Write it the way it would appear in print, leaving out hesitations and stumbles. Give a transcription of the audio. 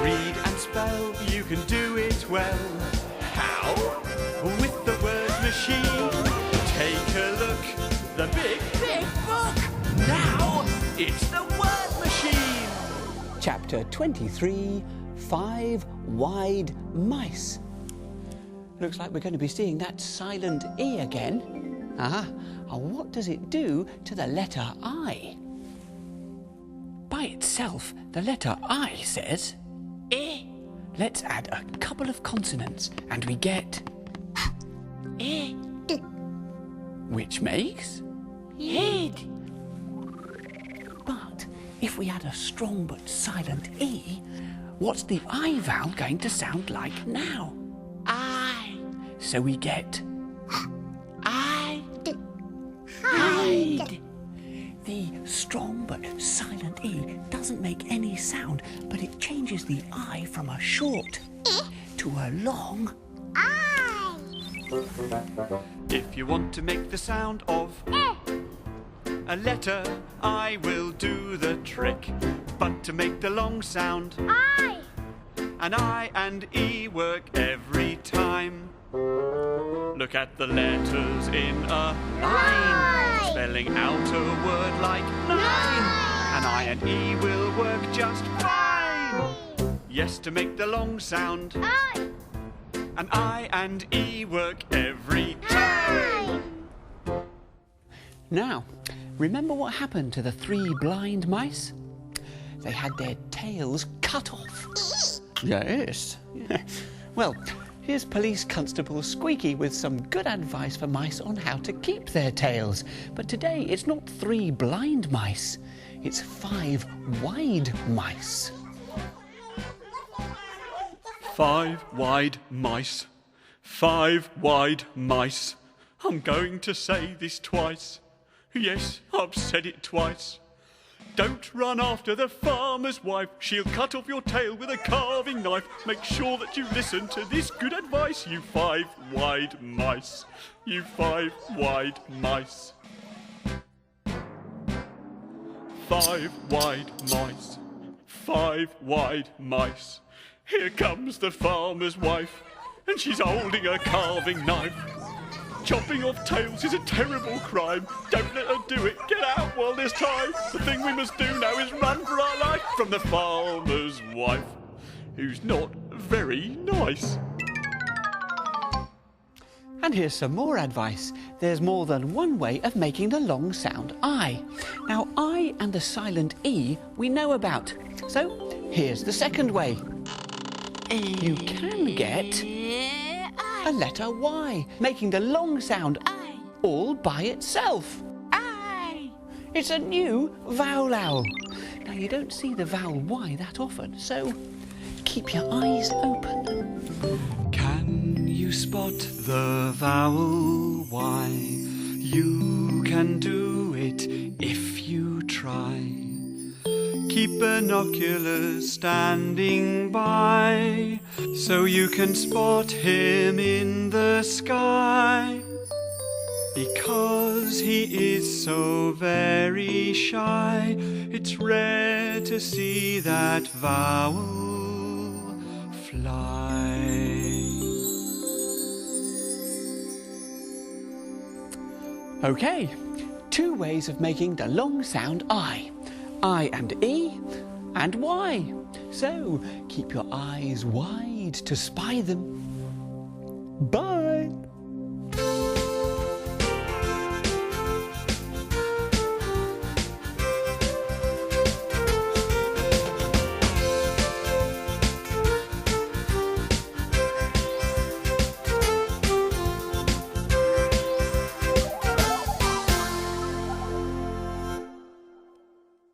Read and spell, you can do it well. How? With the word machine. Take a look, the big, big book. Now it's the word machine. Chapter 23, 5 Wide Mice. Looks like we're going to be seeing that silent E again. What does it do to the letter I? By itself, the letter I says E. Let's add a couple of consonants and we get E, which makes head. But if we add a strong but silent E, what's the I vowel going to sound like now? I. So we get hide. The strong but silent E doesn't make any sound, but it changes the I from a short to a long I. If you want to make the sound of a letter, I will do the trick. But to make the long sound, an I and E work every time. Look at the letters in a line, spelling out a word like nine. An I and E will work just fine. Yes, to make the long sound, an I and E work every time. Now, remember what happened to the 3 blind mice? They had their tails cut off. Yes. Well, here's Police Constable Squeaky with some good advice for mice on how to keep their tails. But today it's not 3 blind mice, it's 5 wide mice. 5 wide mice, 5 wide mice. I'm going to say this twice. Yes, I've said it twice. Don't run after the farmer's wife. She'll cut off your tail with a carving knife. Make sure that you listen to this good advice, you 5 wide mice. You 5 wide mice. 5 wide mice. 5 wide mice. Here comes the farmer's wife, and she's holding a carving knife. Chopping off tails is a terrible crime. Don't let her do it. Get out while there's time. The thing we must do now is run for our life from the farmer's wife, who's not very nice. And here's some more advice. There's more than one way of making the long sound I. Now, I and the silent E we know about. So, here's the second way. You can get a letter Y, making the long sound I all by itself. I. It's a new vowel owl. Now, you don't see the vowel Y that often, so keep your eyes open. Can you spot the vowel Y? You can do it if you try. Keep binoculars standing by, so you can spot him in the sky. Because he is so very shy, it's rare to see that vowel fly. Okay, 2 ways of making the long sound I and E, and Y. So, keep your eyes wide to spy them. Bye!